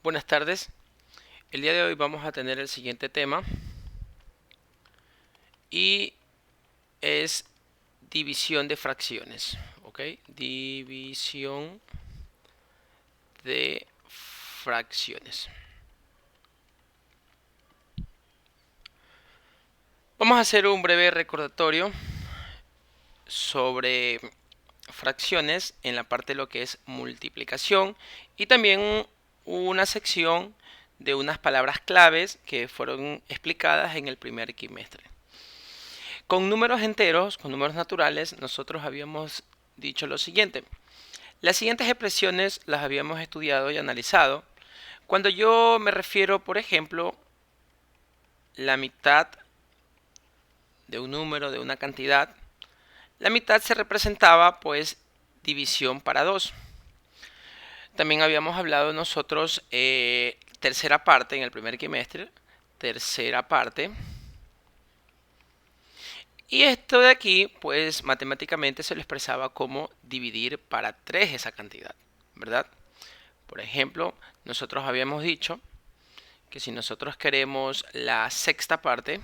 Buenas tardes. El día de hoy vamos a tener el siguiente tema y es división de fracciones. ¿Ok? División de fracciones. Vamos a hacer un breve recordatorio sobre fracciones en la parte de lo que es multiplicación y también una sección de unas palabras claves que fueron explicadas en el primer trimestre. Con números enteros, con números naturales, nosotros habíamos dicho lo siguiente. Las siguientes expresiones las habíamos estudiado y analizado. Cuando yo me refiero, por ejemplo, la mitad de un número, de una cantidad, la mitad se representaba pues división para 2. También habíamos hablado nosotros tercera parte en el primer trimestre, tercera parte. Y esto de aquí, pues matemáticamente se lo expresaba como dividir para 3 esa cantidad, ¿verdad? Por ejemplo, nosotros habíamos dicho que si nosotros queremos la sexta parte,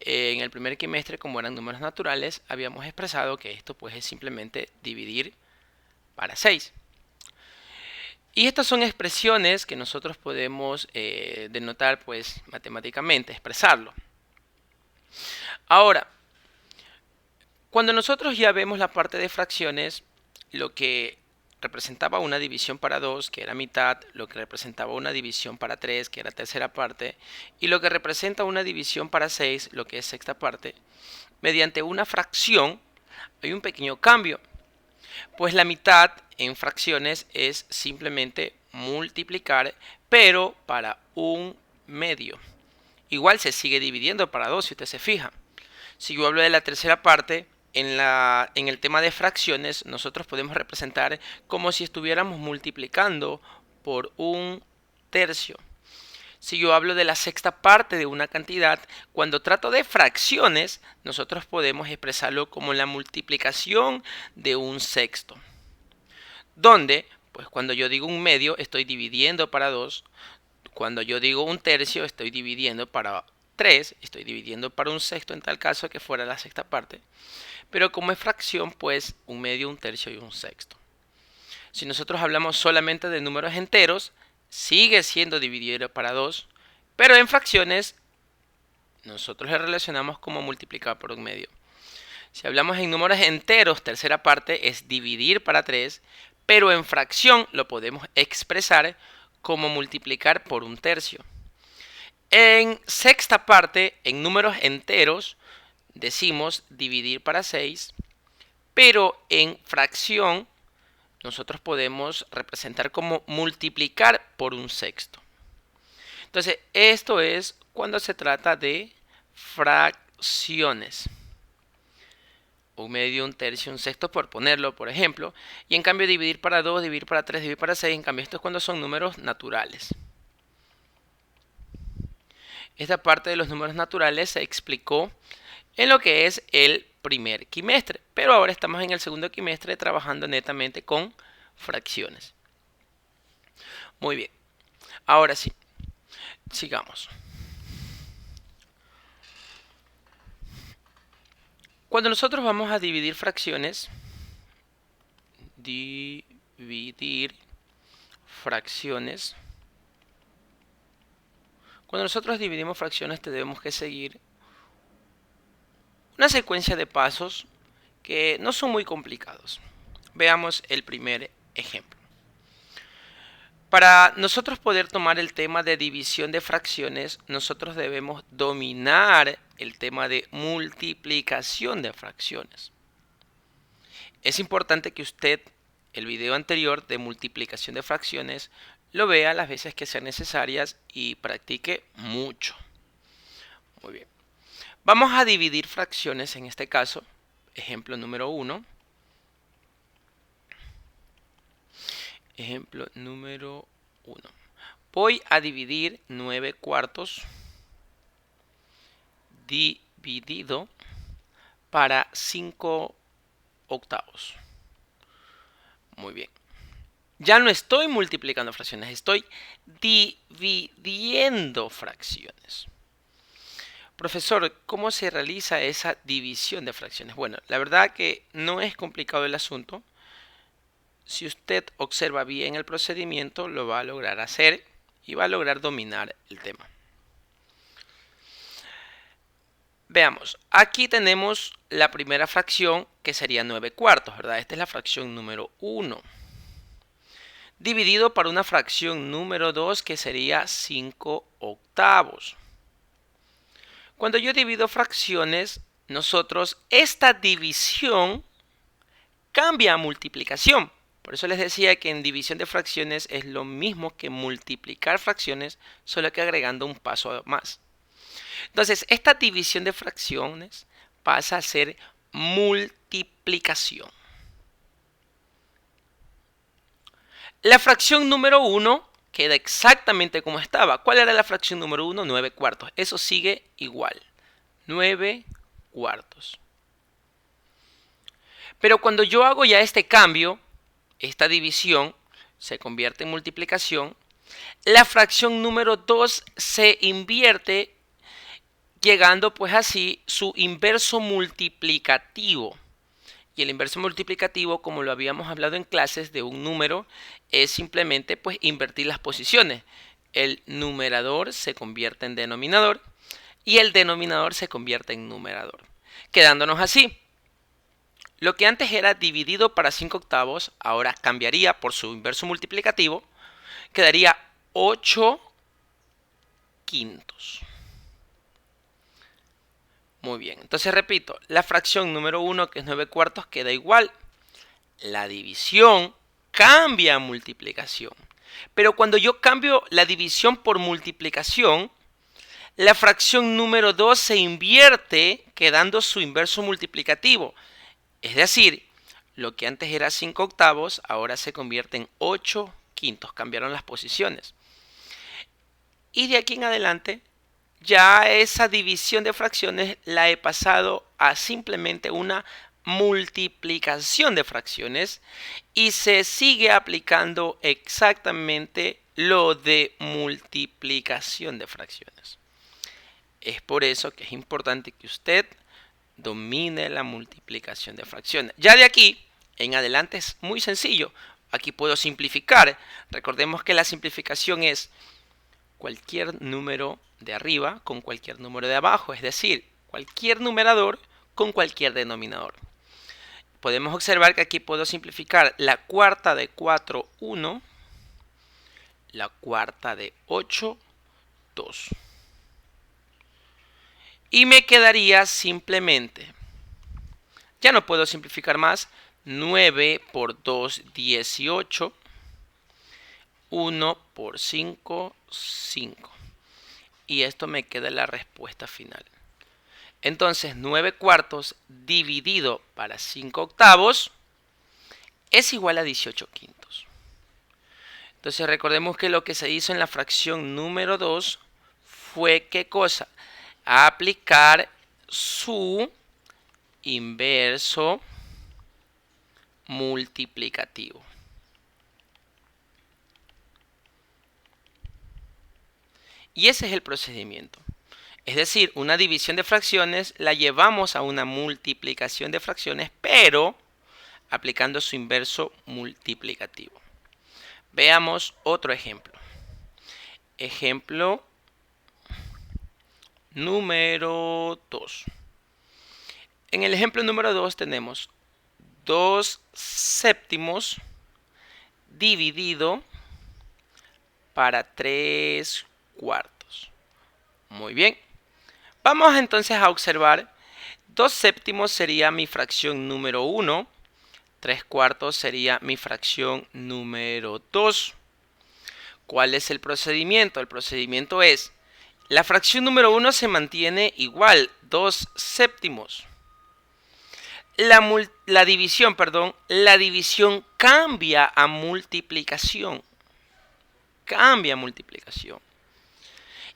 en el primer trimestre, como eran números naturales, habíamos expresado que esto pues es simplemente dividir para 6. Y estas son expresiones que nosotros podemos denotar pues matemáticamente, expresarlo. Ahora, cuando nosotros ya vemos la parte de fracciones, lo que representaba una división para 2, que era mitad, lo que representaba una división para 3, que era tercera parte, y lo que representa una división para 6, lo que es sexta parte, mediante una fracción hay un pequeño cambio, pues la mitad en fracciones es simplemente multiplicar, pero para un medio. Igual se sigue dividiendo para 2 si usted se fija. Si yo hablo de la tercera parte, en el tema de fracciones, nosotros podemos representar como si estuviéramos multiplicando por un tercio. Si yo hablo de la sexta parte de una cantidad, cuando trato de fracciones, nosotros podemos expresarlo como la multiplicación de un sexto. Donde, pues cuando yo digo un medio, estoy dividiendo para 2. Cuando yo digo un tercio, estoy dividiendo para 3. Estoy dividiendo para un sexto en tal caso que fuera la sexta parte. Pero como es fracción, pues un medio, un tercio y un sexto. Si nosotros hablamos solamente de números enteros, sigue siendo dividido para 2, pero en fracciones nosotros le relacionamos como multiplicar por un medio. Si hablamos en números enteros, tercera parte es dividir para 3, pero en fracción lo podemos expresar como multiplicar por un tercio. En sexta parte, en números enteros, decimos dividir para 6, pero en fracción nosotros podemos representar como multiplicar por un sexto. Entonces, esto es cuando se trata de fracciones. Un medio, un tercio, un sexto, por ponerlo, por ejemplo. Y en cambio, dividir para 2, dividir para 3, dividir para 6. En cambio, esto es cuando son números naturales. Esta parte de los números naturales se explicó en lo que es el primer trimestre. Pero ahora estamos en el segundo trimestre trabajando netamente con fracciones. Muy bien. Ahora sí, sigamos. Cuando nosotros vamos a dividir fracciones, cuando nosotros dividimos fracciones tenemos que seguir una secuencia de pasos que no son muy complicados. Veamos el primer ejemplo. Para nosotros poder tomar el tema de división de fracciones, nosotros debemos dominar el tema de multiplicación de fracciones. Es importante que usted el video anterior de multiplicación de fracciones lo vea las veces que sean necesarias y practique mucho. Muy bien. Vamos a dividir fracciones en este caso. Ejemplo número 1. Ejemplo número 1. Voy a dividir 9 cuartos dividido para 5 octavos. Muy bien. Ya no estoy multiplicando fracciones, estoy dividiendo fracciones. Profesor, ¿cómo se realiza esa división de fracciones? Bueno, la verdad que no es complicado el asunto. Si usted observa bien el procedimiento, lo va a lograr hacer y va a lograr dominar el tema. Veamos, aquí tenemos la primera fracción que sería 9 cuartos, ¿verdad? Esta es la fracción número 1. Dividido por una fracción número 2 que sería 5 octavos. Cuando yo divido fracciones, esta división cambia a multiplicación. Por eso les decía que en división de fracciones es lo mismo que multiplicar fracciones, solo que agregando un paso más. Entonces, esta división de fracciones pasa a ser multiplicación. La fracción número 1 queda exactamente como estaba. ¿Cuál era la fracción número 1? 9 cuartos. Eso sigue igual. 9 cuartos. Pero cuando yo hago ya este cambio, esta división se convierte en multiplicación, la fracción número 2 se invierte, llegando pues así su inverso multiplicativo. Y el inverso multiplicativo, como lo habíamos hablado en clases de un número, es simplemente pues invertir las posiciones. El numerador se convierte en denominador y el denominador se convierte en numerador. Quedándonos así. Lo que antes era dividido para 5 octavos, ahora cambiaría por su inverso multiplicativo. Quedaría 8 quintos. Muy bien, entonces repito, la fracción número 1, que es 9 cuartos, queda igual. La división cambia a multiplicación. Pero cuando yo cambio la división por multiplicación, la fracción número 2 se invierte, quedando su inverso multiplicativo. Es decir, lo que antes era 5 octavos, ahora se convierte en 8 quintos. Cambiaron las posiciones. Y de aquí en adelante, ya esa división de fracciones la he pasado a simplemente una multiplicación de fracciones y se sigue aplicando exactamente lo de multiplicación de fracciones. Es por eso que es importante que usted domine la multiplicación de fracciones. Ya de aquí en adelante es muy sencillo. Aquí puedo simplificar. Recordemos que la simplificación es cualquier número de arriba con cualquier número de abajo, es decir, cualquier numerador con cualquier denominador. Podemos observar que aquí puedo simplificar la cuarta de 4, 1, la cuarta de 8, 2. Y me quedaría simplemente, ya no puedo simplificar más, 9 por 2, 18, 1 por 5, 5. Y esto me queda la respuesta final. Entonces 9 cuartos dividido para 5 octavos es igual a 18 quintos. Entonces recordemos que lo que se hizo en la fracción número 2 fue ¿qué cosa? Aplicar su inverso multiplicativo. Y ese es el procedimiento. Es decir, una división de fracciones la llevamos a una multiplicación de fracciones, pero aplicando su inverso multiplicativo. Veamos otro ejemplo. Ejemplo número 2. En el ejemplo número 2 tenemos 2 séptimos dividido para 3 cuartos. Muy bien. Vamos entonces a observar. 2 séptimos sería mi fracción número 1. 3 cuartos sería mi fracción número 2. ¿Cuál es el procedimiento? El procedimiento es, la fracción número 1 se mantiene igual, 2 séptimos. La división cambia a multiplicación. Cambia a multiplicación.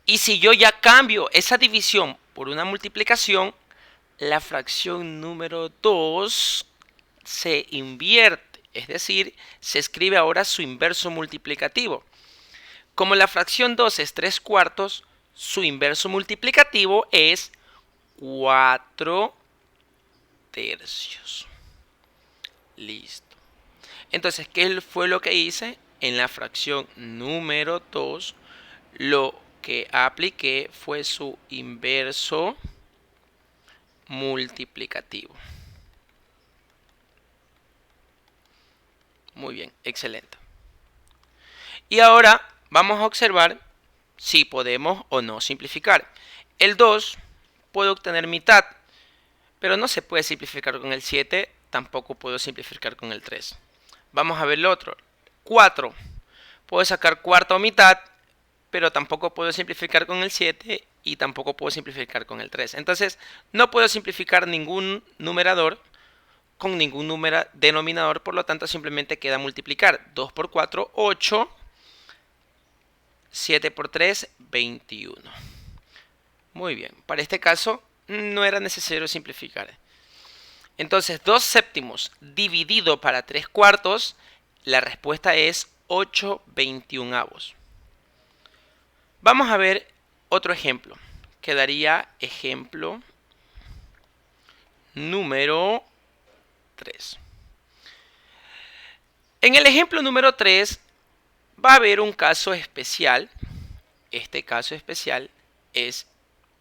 Y si yo ya cambio esa división por una multiplicación, la fracción número 2 se invierte. Es decir, se escribe ahora su inverso multiplicativo. Como la fracción 2 es 3/4, su inverso multiplicativo es 4/3. Listo. Entonces, ¿qué fue lo que hice? En la fracción número 2, lo que apliqué fue su inverso multiplicativo. Muy bien, excelente. Y ahora vamos a observar si podemos o no simplificar. El 2 puedo obtener mitad, pero no se puede simplificar con el 7, tampoco puedo simplificar con el 3. Vamos a ver lo otro. 4. Puedo sacar cuarta o mitad, pero tampoco puedo simplificar con el 7 y tampoco puedo simplificar con el 3. Entonces, no puedo simplificar ningún numerador con ningún denominador, por lo tanto simplemente queda multiplicar. 2 por 4, 8. 7 por 3, 21. Muy bien, para este caso no era necesario simplificar. Entonces, 2 séptimos dividido para 3/4, la respuesta es 8/21. Vamos a ver otro ejemplo. Quedaría ejemplo número 3. En el ejemplo número 3 va a haber un caso especial. Este caso especial es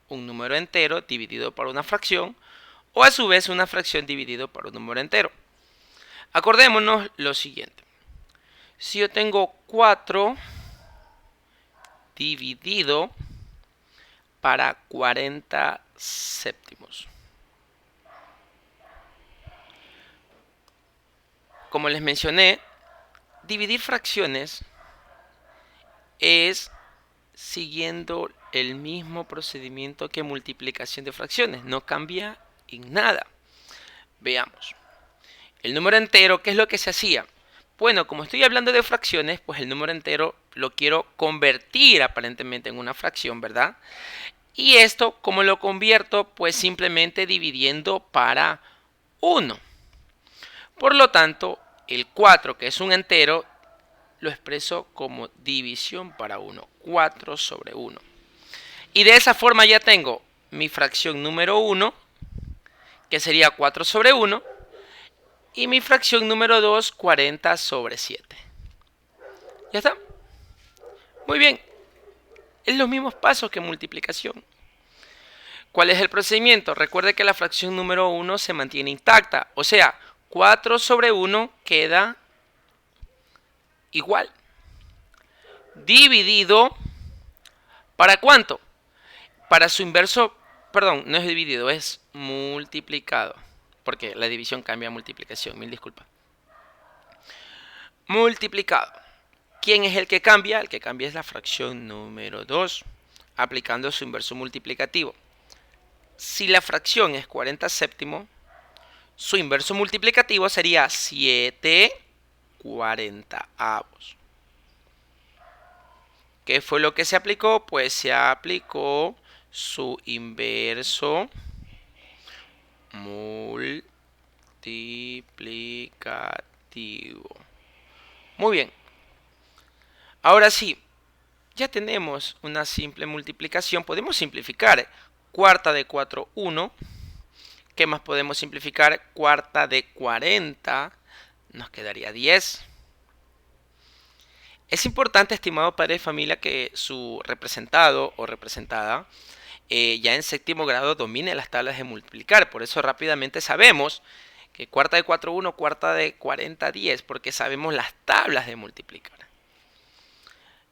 un número entero dividido por una fracción, o a su vez una fracción dividido por un número entero. Acordémonos lo siguiente. Si yo tengo 4 dividido para 40 séptimos. Como les mencioné, dividir fracciones es siguiendo el mismo procedimiento que multiplicación de fracciones. No cambia en nada. Veamos. El número entero, ¿qué es lo que se hacía? Bueno, como estoy hablando de fracciones, pues el número entero lo quiero convertir aparentemente en una fracción, ¿verdad? Y esto, ¿cómo lo convierto? Pues simplemente dividiendo para 1. Por lo tanto, el 4, que es un entero, lo expreso como división para 1. 4 sobre 1. Y de esa forma ya tengo mi fracción número 1, que sería 4 sobre 1. Y mi fracción número 2, 40 sobre 7. ¿Ya está? Muy bien. Es los mismos pasos que multiplicación. ¿Cuál es el procedimiento? Recuerde que la fracción número 1 se mantiene intacta. O sea, 4 sobre 1 queda igual. Dividido, ¿para cuánto? Para su inverso, perdón, no es dividido, es multiplicado. Porque la división cambia a multiplicación, mil disculpas. Multiplicado. ¿Quién es el que cambia? El que cambia es la fracción número 2, aplicando su inverso multiplicativo. Si la fracción es 40 séptimos, su inverso multiplicativo sería 7/40. ¿Qué fue lo que se aplicó? Pues se aplicó su inverso multiplicativo. Muy bien. Ahora sí, ya tenemos una simple multiplicación. Podemos simplificar. Cuarta de 4, 1. ¿Qué más podemos simplificar? Cuarta de 40. Nos quedaría 10. Es importante, estimado padre de familia, que su representado o representada ya en séptimo grado domine las tablas de multiplicar. Por eso rápidamente sabemos que cuarta de 4, 1, cuarta de 40, 10, porque sabemos las tablas de multiplicar.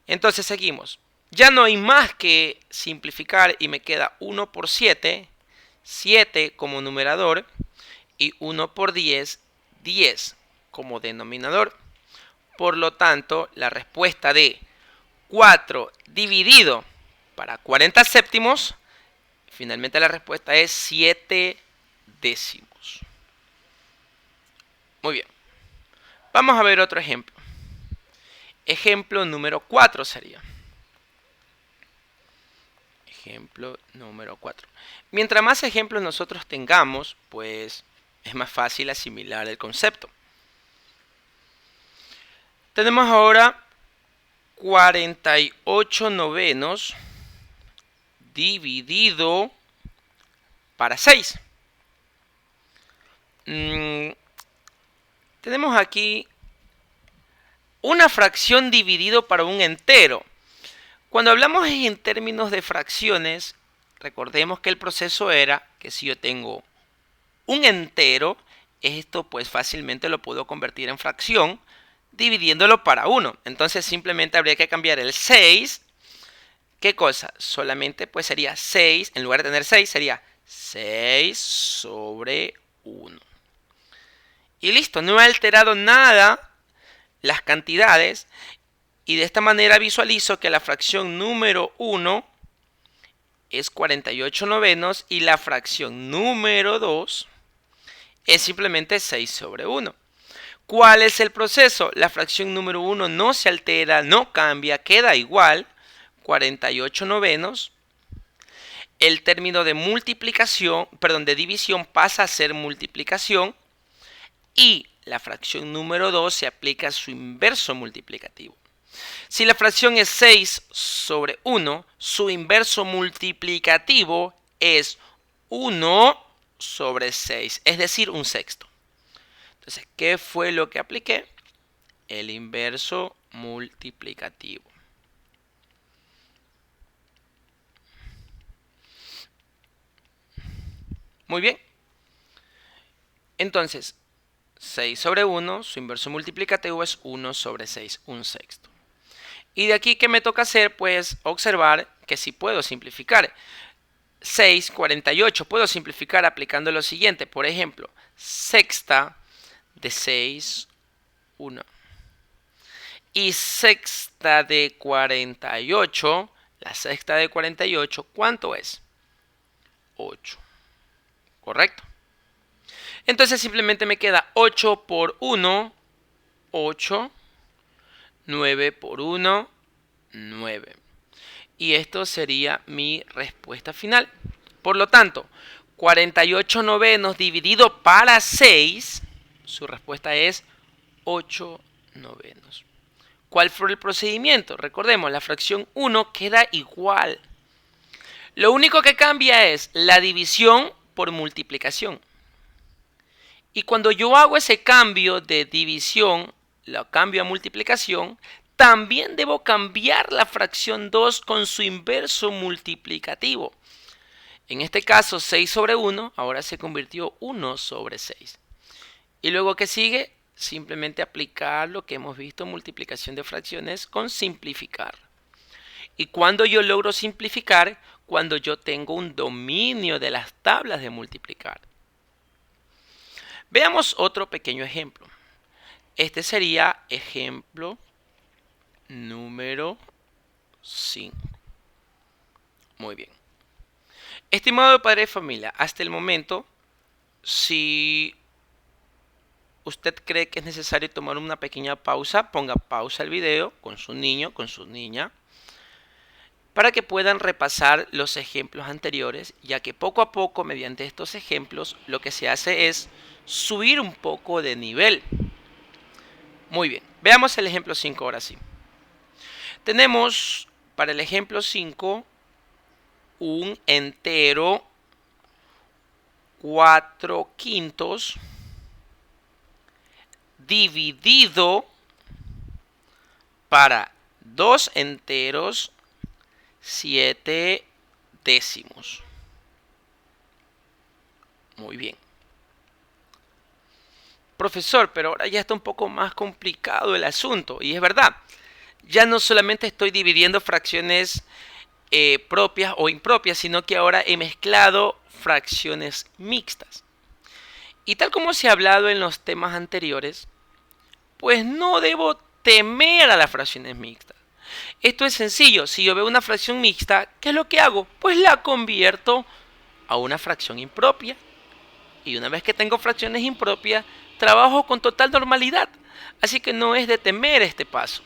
Entonces seguimos. Ya no hay más que simplificar y me queda 1 por 7, 7 como numerador, y 1 por 10, 10 como denominador. Por lo tanto, la respuesta de 4 dividido para 40 séptimos, finalmente la respuesta es 7 décimos. Muy bien. Vamos a ver otro ejemplo. Ejemplo número 4 sería. Ejemplo número 4. Mientras más ejemplos nosotros tengamos, pues es más fácil asimilar el concepto. Tenemos ahora 48 novenos dividido para 6. Tenemos aquí una fracción dividido para un entero. Cuando hablamos en términos de fracciones, recordemos que el proceso era que si yo tengo un entero, esto pues fácilmente lo puedo convertir en fracción dividiéndolo para 1. Entonces simplemente habría que cambiar el 6. ¿Qué cosa? Solamente pues sería 6, en lugar de tener 6 sería 6 sobre 1. Y listo, no he alterado nada las cantidades y de esta manera visualizo que la fracción número 1 es 48 novenos y la fracción número 2 es simplemente 6 sobre 1. ¿Cuál es el proceso? La fracción número 1 no se altera, no cambia, queda igual, 48 novenos. El término de multiplicación, perdón, de división pasa a ser multiplicación y la fracción número 2 se aplica a su inverso multiplicativo. Si la fracción es 6 sobre 1, su inverso multiplicativo es 1 sobre 6, es decir, un sexto. Entonces, ¿qué fue lo que apliqué? El inverso multiplicativo. Muy bien. Entonces, 6 sobre 1, su inverso multiplicativo es 1 sobre 6, un sexto. Y de aquí, ¿qué me toca hacer? Pues observar que sí puedo simplificar. 6, 48. Puedo simplificar aplicando lo siguiente. Por ejemplo, sexta de 6, 1. Y sexta de 48. La sexta de 48, ¿cuánto es? 8. ¿Correcto? Entonces simplemente me queda 8 por 1, 8. 9 por 1, 9. Y esto sería mi respuesta final. Por lo tanto, 48 novenos dividido para 6, su respuesta es 8 novenos. ¿Cuál fue el procedimiento? Recordemos, la fracción 1 queda igual. Lo único que cambia es la división por multiplicación. Y cuando yo hago ese cambio de división, lo cambio a multiplicación, también debo cambiar la fracción 2 con su inverso multiplicativo. En este caso, 6 sobre 1, ahora se convirtió 1 sobre 6. Y luego, ¿qué sigue? Simplemente aplicar lo que hemos visto en multiplicación de fracciones con simplificar. Y cuando yo logro simplificar, cuando yo tengo un dominio de las tablas de multiplicar. Veamos otro pequeño ejemplo. Este sería ejemplo número 5. Muy bien. Estimado padre de familia, hasta el momento, si usted cree que es necesario tomar una pequeña pausa, ponga pausa al video con su niño, con su niña, para que puedan repasar los ejemplos anteriores, ya que poco a poco, mediante estos ejemplos, lo que se hace es subir un poco de nivel. Muy bien, veamos el ejemplo 5 ahora sí. Tenemos para el ejemplo 5 un entero 4/5 dividido para 2 enteros 7 décimos. Muy bien. Profesor, pero ahora ya está un poco más complicado el asunto. Y es verdad, ya no solamente estoy dividiendo fracciones propias o impropias, sino que ahora he mezclado fracciones mixtas. Y tal como se ha hablado en los temas anteriores, pues no debo temer a las fracciones mixtas. Esto es sencillo. Si yo veo una fracción mixta, ¿qué es lo que hago? Pues la convierto a una fracción impropia. Y una vez que tengo fracciones impropias, trabajo con total normalidad. Así que no es de temer este paso.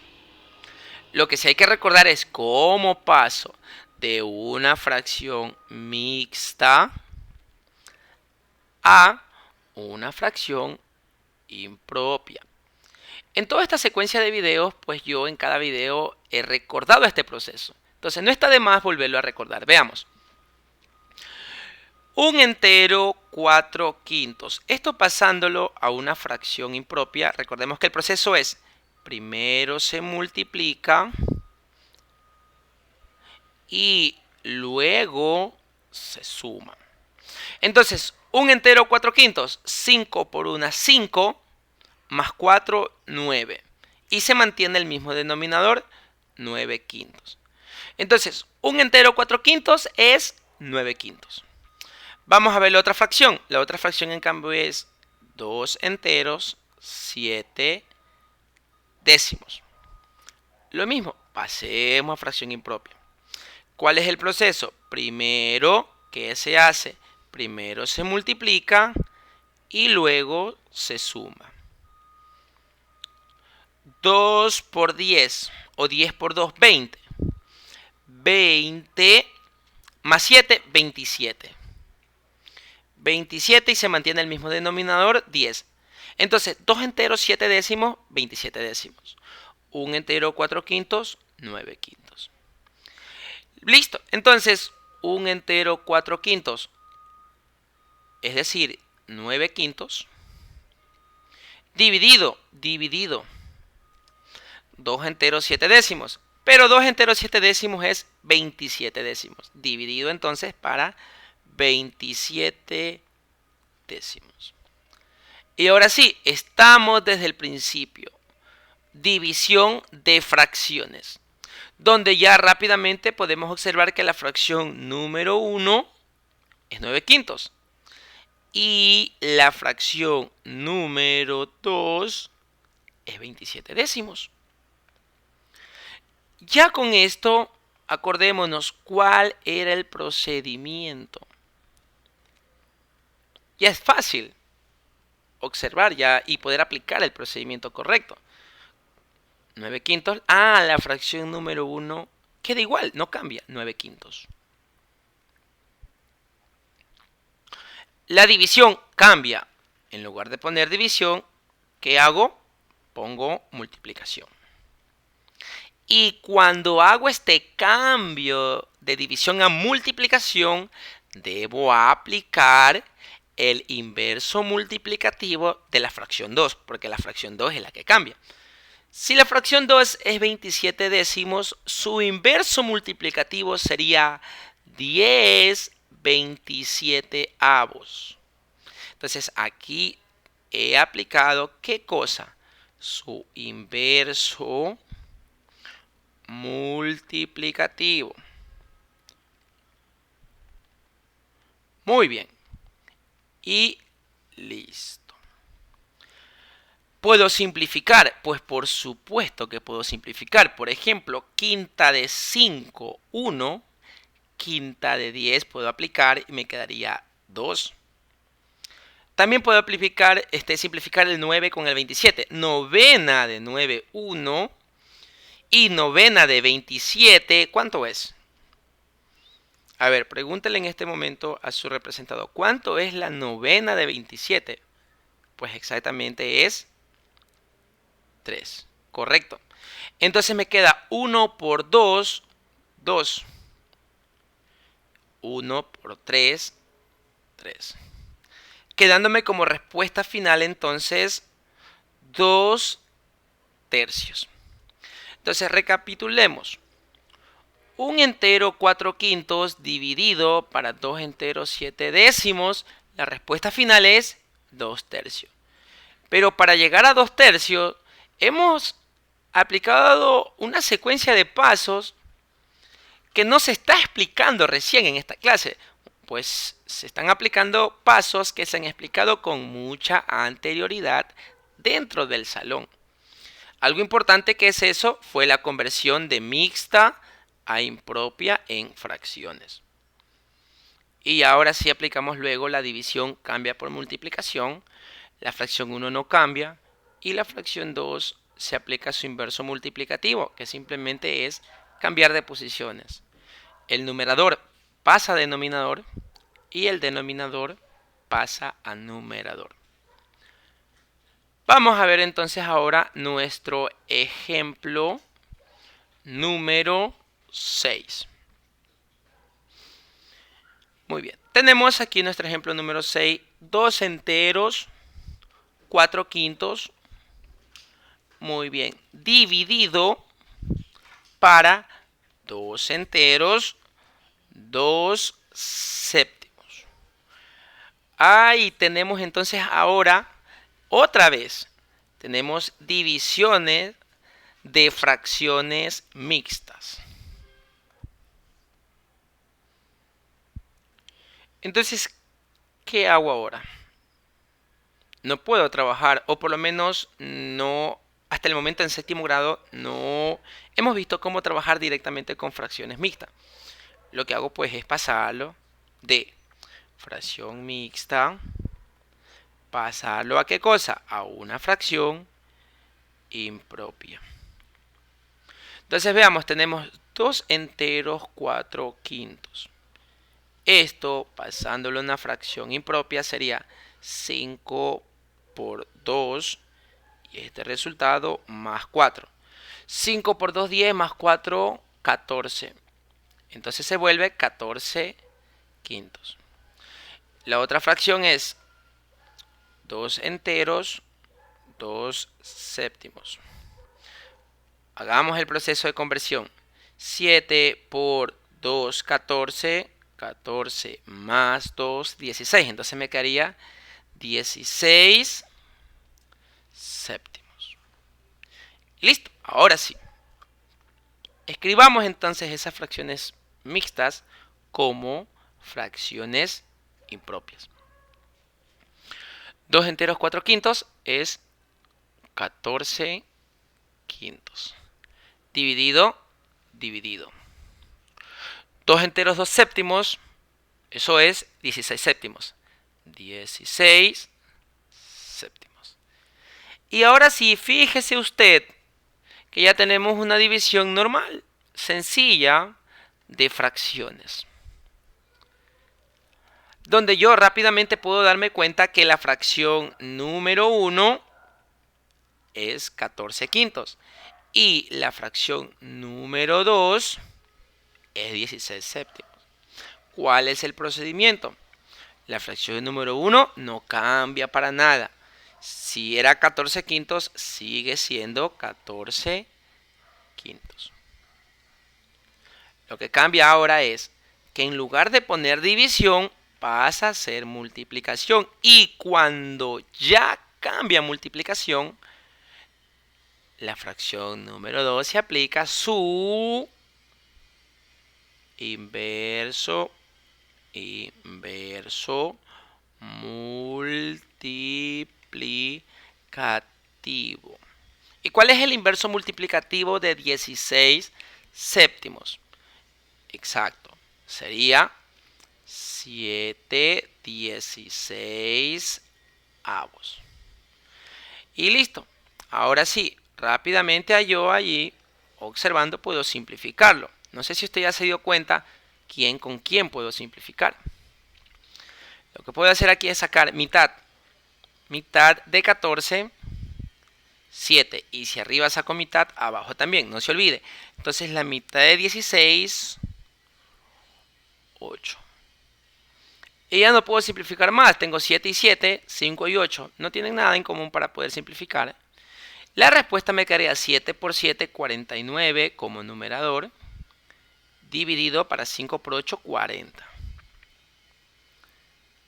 Lo que sí hay que recordar es cómo paso de una fracción mixta a una fracción impropia. En toda esta secuencia de videos, pues yo en cada video he recordado este proceso. Entonces no está de más volverlo a recordar. Veamos. Un entero 4 quintos. Esto pasándolo a una fracción impropia. Recordemos que el proceso es, primero se multiplica y luego se suma. Entonces, un entero 4 quintos, 5 por 1, 5, más 4, 9. Y se mantiene el mismo denominador, 9 quintos. Entonces, un entero 4 quintos es 9 quintos. Vamos a ver la otra fracción. La otra fracción, en cambio, es 2 enteros, 7 décimos. Lo mismo, pasemos a fracción impropia. ¿Cuál es el proceso? Primero, ¿qué se hace? Primero se multiplica y luego se suma. 2 por 10 o 10 por 2, 20. 20 más 7, 27. 27 y se mantiene el mismo denominador, 10. Entonces, 2 enteros 7 décimos, 27 décimos. Un entero 4 quintos, 9 quintos. Listo. Entonces, un entero 4 quintos, es decir, 9 quintos, dividido 2 enteros 7 décimos. Pero 2 enteros 7 décimos es 27 décimos. Dividido entonces para 27 décimos. Y ahora sí, estamos desde el principio. División de fracciones. Donde ya rápidamente podemos observar que la fracción número 1 es 9 quintos. Y la fracción número 2 es 27 décimos. Ya con esto, acordémonos cuál era el procedimiento. Ya es fácil observar ya y poder aplicar el procedimiento correcto. 9 quintos. La fracción número 1 queda igual, no cambia. 9 quintos. La división cambia. En lugar de poner división, ¿qué hago? Pongo multiplicación. Y cuando hago este cambio de división a multiplicación, debo aplicar el inverso multiplicativo de la fracción 2, porque la fracción 2 es la que cambia. Si la fracción 2 es 27 décimos, su inverso multiplicativo sería 10 27 avos. Entonces aquí he aplicado, ¿qué cosa? Su inverso multiplicativo. Muy bien. Y listo. ¿Puedo simplificar? Pues por supuesto que puedo simplificar. Por ejemplo, quinta de 5, 1. Quinta de 10 puedo aplicar y me quedaría 2. También puedo simplificar el 9 con el 27. Novena de 9, 1. Y novena de 27, ¿cuánto es? A ver, pregúntele en este momento a su representado, ¿cuánto es la novena de 27? Pues exactamente es 3. Correcto. Entonces me queda 1 por 2, 2. 1 por 3, 3. Quedándome como respuesta final entonces 2 tercios. Entonces recapitulemos. Un entero 4 quintos dividido para 2 enteros 7 décimos. La respuesta final es 2 tercios. Pero para llegar a 2 tercios hemos aplicado una secuencia de pasos que no se está explicando recién en esta clase. Pues se están aplicando pasos que se han explicado con mucha anterioridad dentro del salón. Algo importante que es eso fue la conversión de mixta a impropia en fracciones. Y ahora sí aplicamos luego la división cambia por multiplicación, la fracción 1 no cambia y la fracción 2 se aplica su inverso multiplicativo, que simplemente es cambiar de posiciones. El numerador pasa a denominador y el denominador pasa a numerador. Vamos a ver entonces ahora nuestro ejemplo número 6. Muy bien. Tenemos aquí nuestro ejemplo número 6. 2 enteros, 4 quintos. Muy bien. Dividido para 2 enteros, 2 séptimos. Ahí tenemos entonces ahora, otra vez, tenemos divisiones de fracciones mixtas. Entonces, ¿qué hago ahora? No puedo trabajar, o por lo menos no, hasta el momento en séptimo grado, no hemos visto cómo trabajar directamente con fracciones mixtas. Lo que hago pues es pasarlo de fracción mixta, pasarlo a ¿qué cosa? A una fracción impropia. Entonces veamos, tenemos 2 enteros 4 quintos. Esto, pasándolo a una fracción impropia, sería 5 por 2 y este resultado más 4. 5 por 2, 10 más 4, 14. Entonces se vuelve 14 quintos. La otra fracción es 2 enteros, 2 séptimos. Hagamos el proceso de conversión. 7 por 2, 14. 14 más 2, 16. Entonces me quedaría 16 séptimos. Listo, ahora sí. Escribamos entonces esas fracciones mixtas como fracciones impropias. 2 enteros 4 quintos es 14 quintos. Dividido, dividido. 2 enteros 2 séptimos, eso es 16 séptimos. 16 séptimos. Y ahora sí, fíjese usted que ya tenemos una división normal, sencilla, de fracciones. Donde yo rápidamente puedo darme cuenta que la fracción número 1 es 14 quintos. Y la fracción número 2 es 16 séptimos. ¿Cuál es el procedimiento? La fracción número 1 no cambia para nada. Si era 14 quintos, sigue siendo 14 quintos. Lo que cambia ahora es que en lugar de poner división, pasa a ser multiplicación. Y cuando ya cambia multiplicación, la fracción número 2 se aplica su inverso multiplicativo. ¿Y cuál es el inverso multiplicativo de 16 séptimos? Exacto, sería 7/16. Y listo. Ahora sí, rápidamente yo allí, observando, puedo simplificarlo. No sé si usted ya se dio cuenta quién con quién puedo simplificar. Lo que puedo hacer aquí es sacar mitad. Mitad de 14, 7. Y si arriba saco mitad, abajo también, no se olvide. Entonces la mitad de 16, 8. Y ya no puedo simplificar más. Tengo 7 y 7, 5 y 8. No tienen nada en común para poder simplificar. La respuesta me quedaría 7 por 7, 49 como numerador. Dividido para 5 por 8, 40.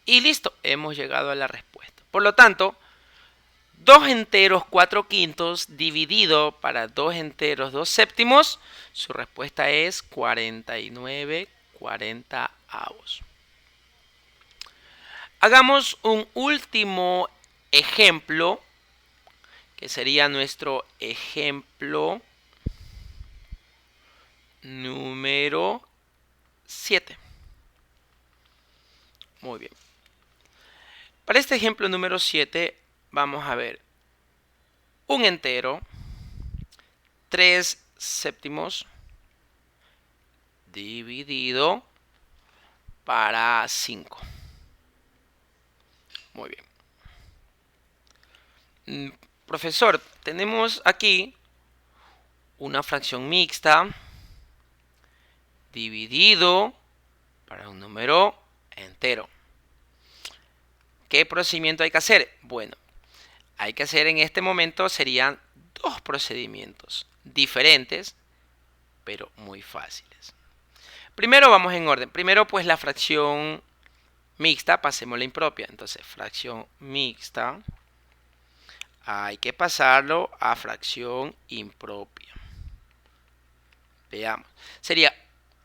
Y listo, hemos llegado a la respuesta. Por lo tanto, 2 enteros 4 quintos dividido para 2 enteros 2 séptimos, su respuesta es 49 40avos. Hagamos un último ejemplo, que sería nuestro ejemplo número 7. Muy bien. Para este ejemplo número 7 vamos a ver un entero, 3 séptimos, dividido para 5. Muy bien. profesor, tenemos aquí una fracción mixta dividido para un número entero. ¿Qué procedimiento hay que hacer? Bueno, hay que hacer en este momento serían dos procedimientos diferentes, pero muy fáciles. Primero vamos en orden. Primero pues la fracción mixta, pasemos la impropia. Entonces fracción mixta hay que pasarlo a fracción impropia. Veamos. Sería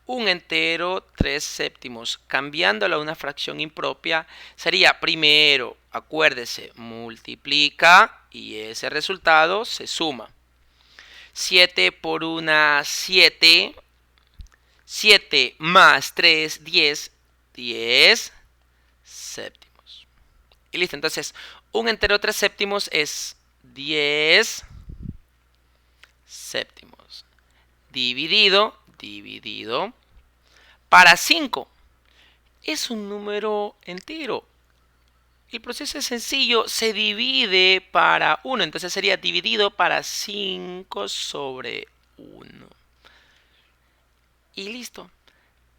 un entero 3/7. Cambiándolo a una fracción impropia sería primero, acuérdese, multiplica y ese resultado se suma. 7 por 1, 7. 7 más 3, 10. 10 séptimos. Y listo, entonces un entero 3/7 es 10 séptimos. Dividido para 5. Es un número entero. El proceso es sencillo, se divide para 1. Entonces sería dividido para 5 sobre 1. Y listo.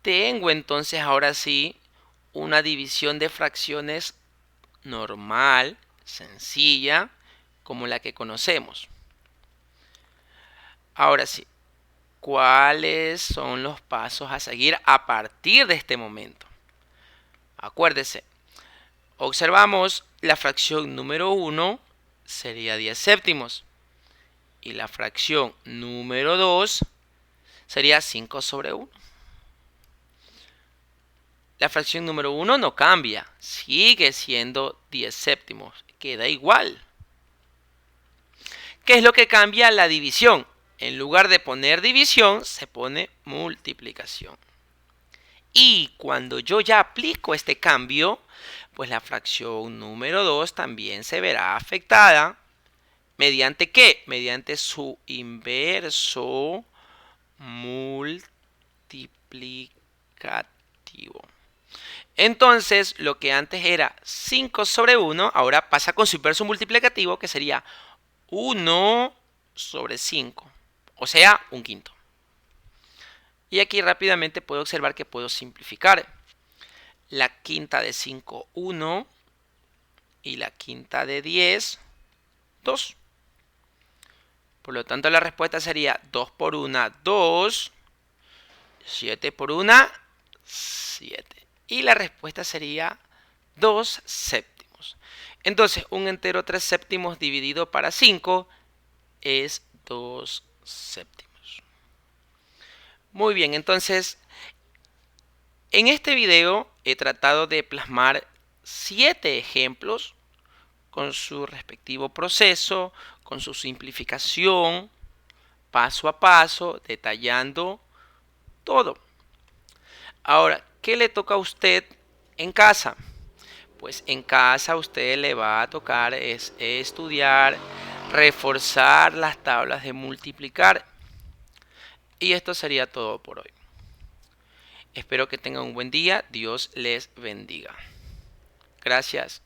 Tengo entonces ahora sí una división de fracciones normal, sencilla, como la que conocemos. Ahora sí, ¿cuáles son los pasos a seguir a partir de este momento? Acuérdese, observamos la fracción número 1 sería 10 séptimos y la fracción número 2 sería 5 sobre 1. La fracción número 1 no cambia, sigue siendo 10 séptimos, queda igual. ¿Qué es lo que cambia? La división. En lugar de poner división, se pone multiplicación. Y cuando yo ya aplico este cambio, pues la fracción número 2 también se verá afectada. ¿Mediante qué? Mediante su inverso multiplicativo. Entonces, lo que antes era 5 sobre 1, ahora pasa con su inverso multiplicativo, que sería 1 sobre 5, o sea, un quinto. Y aquí rápidamente puedo observar que puedo simplificar. La quinta de 5, 1, y la quinta de 10, 2. Por lo tanto, la respuesta sería 2 por 1, 2, 7 por 1, 7. Y la respuesta sería 2 séptimos. Entonces, un entero 3 séptimos dividido para 5 es 2 séptimos. Muy bien, entonces, en este video he tratado de plasmar 7 ejemplos con su respectivo proceso, con su simplificación, paso a paso, detallando todo. Ahora, ¿qué le toca a usted en casa? Pues en casa a usted le va a tocar estudiar, reforzar las tablas de multiplicar. Y esto sería todo por hoy. Espero que tengan un buen día. Dios les bendiga. Gracias.